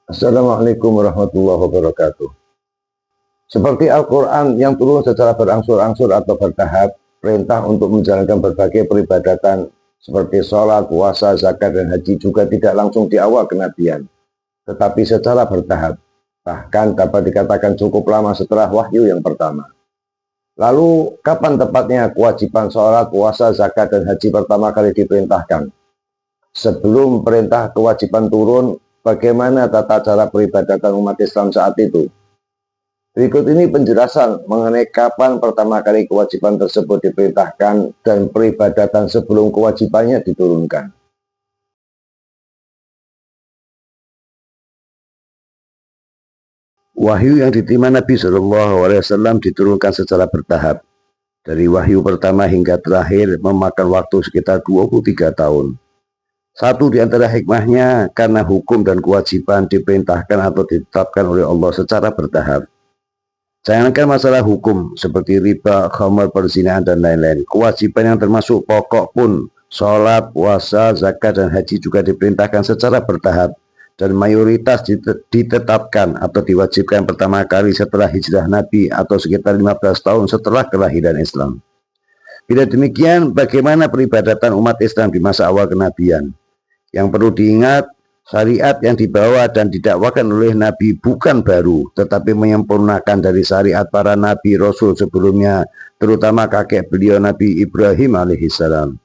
Assalamualaikum warahmatullahi wabarakatuh. Seperti Al-Quran yang turun secara berangsur-angsur atau bertahap, perintah untuk menjalankan berbagai peribadatan seperti sholat, puasa, zakat, dan haji juga tidak langsung di awal kenabian, tetapi secara bertahap. Bahkan dapat dikatakan cukup lama setelah wahyu yang pertama. Lalu, kapan tepatnya kewajiban sholat, puasa, zakat, dan haji pertama kali diperintahkan? Sebelum perintah kewajiban turun, bagaimana tata cara peribadatan umat Islam saat itu? Berikut ini penjelasan mengenai kapan pertama kali kewajiban tersebut diperintahkan dan peribadatan sebelum kewajibannya diturunkan. Wahyu yang diterima Nabi SAW diturunkan secara bertahap. Dari wahyu pertama hingga terakhir memakan waktu sekitar 23 tahun. Satu di antara hikmahnya karena hukum dan kewajiban diperintahkan atau ditetapkan oleh Allah secara bertahap. Jangankan masalah hukum seperti riba, khamar, perzinahan, dan lain-lain. Kewajiban yang termasuk pokok pun, sholat, puasa, zakat, dan haji juga diperintahkan secara bertahap. Dan mayoritas ditetapkan atau diwajibkan pertama kali setelah hijrah Nabi atau sekitar 15 tahun setelah kelahiran Islam. Bila demikian, bagaimana peribadatan umat Islam di masa awal kenabian? Yang perlu diingat, syariat yang dibawa dan didakwakan oleh Nabi bukan baru, tetapi menyempurnakan dari syariat para Nabi Rasul sebelumnya, terutama kakek beliau Nabi Ibrahim alaihissalam.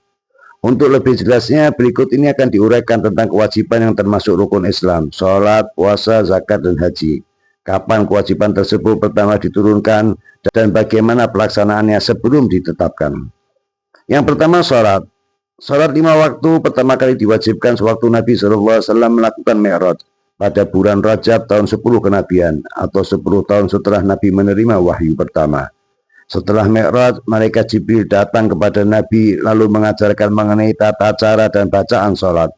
Untuk lebih jelasnya, berikut ini akan diuraikan tentang kewajiban yang termasuk rukun Islam, sholat, puasa, zakat, dan haji. Kapan kewajiban tersebut pertama diturunkan, dan bagaimana pelaksanaannya sebelum ditetapkan. Yang pertama, sholat. Sholat 5 waktu pertama kali diwajibkan sewaktu Nabi SAW melakukan Mi'raj pada bulan Rajab tahun 10 kenabian atau 10 tahun setelah Nabi menerima wahyu pertama. Setelah Mi'raj, malaikat Jibril datang kepada Nabi lalu mengajarkan mengenai tata cara dan bacaan sholat.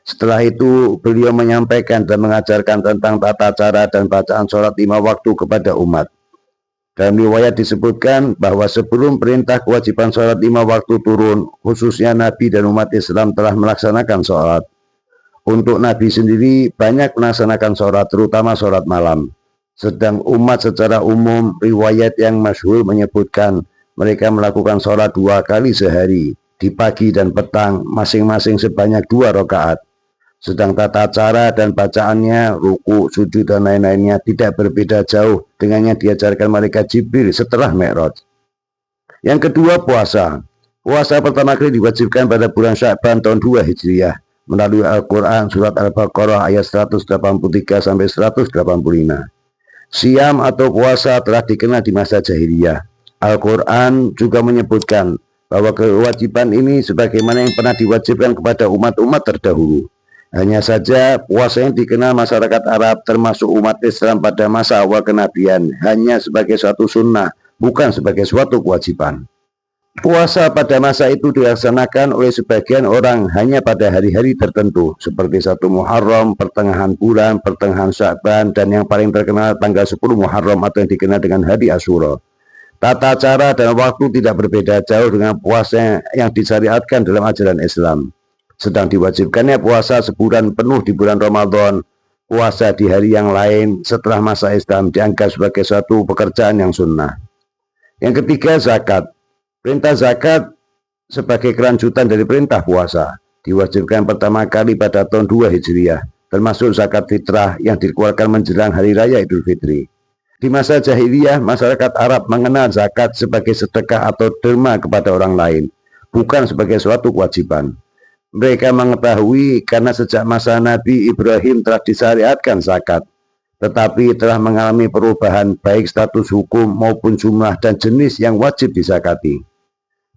Setelah itu, beliau menyampaikan dan mengajarkan tentang tata cara dan bacaan sholat 5 waktu kepada umat. Dalam riwayat disebutkan bahwa sebelum perintah kewajiban sholat 5 waktu turun, khususnya Nabi dan umat Islam telah melaksanakan sholat. Untuk Nabi sendiri banyak melaksanakan sholat, terutama sholat malam. Sedang umat secara umum, riwayat yang masyhur menyebutkan mereka melakukan sholat 2 kali sehari, di pagi dan petang, masing-masing sebanyak 2 rakaat. Sedang tata cara dan bacaannya, ruku, sujud, dan lain-lainnya tidak berbeda jauh dengan yang diajarkan malaikat Jibril setelah Mi'raj. Yang kedua, puasa. Puasa pertama kali diwajibkan pada bulan Sya'ban tahun 2 Hijriah melalui Al-Quran surat Al-Baqarah ayat 183 sampai 185. Siam atau puasa telah dikenal di masa jahiliyah. Al-Quran juga menyebutkan bahwa kewajiban ini sebagaimana yang pernah diwajibkan kepada umat-umat terdahulu. Hanya saja puasa yang dikenal masyarakat Arab termasuk umat Islam pada masa awal kenabian hanya sebagai suatu sunnah, bukan sebagai suatu kewajiban. Puasa pada masa itu dilaksanakan oleh sebagian orang hanya pada hari-hari tertentu seperti 1 Muharram, pertengahan bulan, pertengahan Sya'ban, dan yang paling terkenal tanggal 10 Muharram atau yang dikenal dengan hari Asyura. Tata cara dan waktu tidak berbeda jauh dengan puasa yang disyariatkan dalam ajaran Islam. Sedang diwajibkannya puasa sebulan penuh di bulan Ramadan, puasa di hari yang lain setelah masa Islam dianggap sebagai suatu pekerjaan yang sunnah. Yang ketiga, zakat. Perintah zakat sebagai kelanjutan dari perintah puasa diwajibkan pertama kali pada tahun 2 Hijriah, termasuk zakat fitrah yang dikeluarkan menjelang hari raya Idul Fitri. Di masa jahiliyah, masyarakat Arab mengenal zakat sebagai sedekah atau derma kepada orang lain, bukan sebagai suatu kewajiban. Mereka mengetahui karena sejak masa Nabi Ibrahim telah disyariatkan zakat, tetapi telah mengalami perubahan baik status hukum maupun jumlah dan jenis yang wajib dizakati.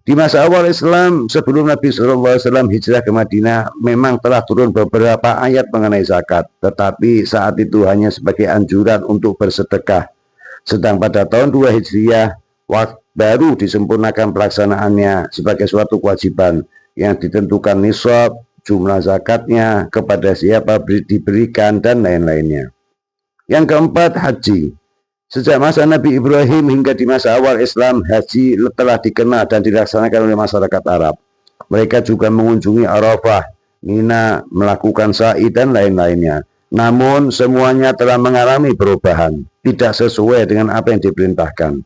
Di masa awal Islam, sebelum Nabi SAW hijrah ke Madinah, memang telah turun beberapa ayat mengenai zakat, tetapi saat itu hanya sebagai anjuran untuk bersedekah. Sedang pada tahun 2 Hijriah, baru disempurnakan pelaksanaannya sebagai suatu kewajiban yang ditentukan nisab, jumlah zakatnya, kepada siapa diberikan, dan lain-lainnya. Yang keempat, haji. Sejak masa Nabi Ibrahim hingga di masa awal Islam, haji telah dikenal dan dilaksanakan oleh masyarakat Arab. Mereka juga mengunjungi Arafah, Mina, melakukan sa'i dan lain-lainnya. Namun semuanya telah mengalami perubahan, tidak sesuai dengan apa yang diperintahkan.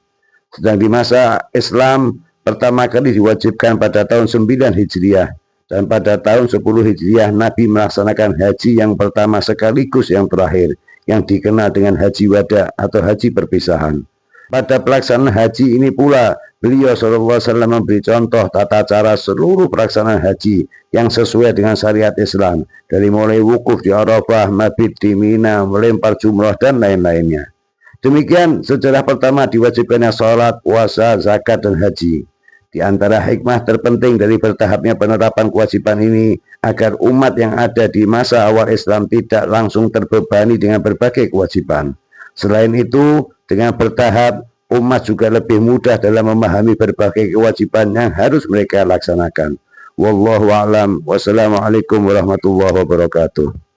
Sedang di masa Islam pertama kali diwajibkan pada tahun 9 Hijriah, dan pada tahun 10 Hijriah Nabi melaksanakan haji yang pertama sekaligus yang terakhir, yang dikenal dengan haji wada atau haji perpisahan. Pada pelaksanaan haji ini pula beliau SAW memberi contoh tata cara seluruh pelaksanaan haji yang sesuai dengan syariat Islam, dari mulai wukuf di Arafah, mabit di Mina, melempar jumrah dan lain-lainnya. Demikian sejarah pertama diwajibkannya salat, puasa, zakat, dan haji. Di antara hikmah terpenting dari bertahapnya penerapan kewajiban ini agar umat yang ada di masa awal Islam tidak langsung terbebani dengan berbagai kewajiban. Selain itu, dengan bertahap, umat juga lebih mudah dalam memahami berbagai kewajiban yang harus mereka laksanakan. Wallahu a'lam. Wassalamualaikum warahmatullahi wabarakatuh.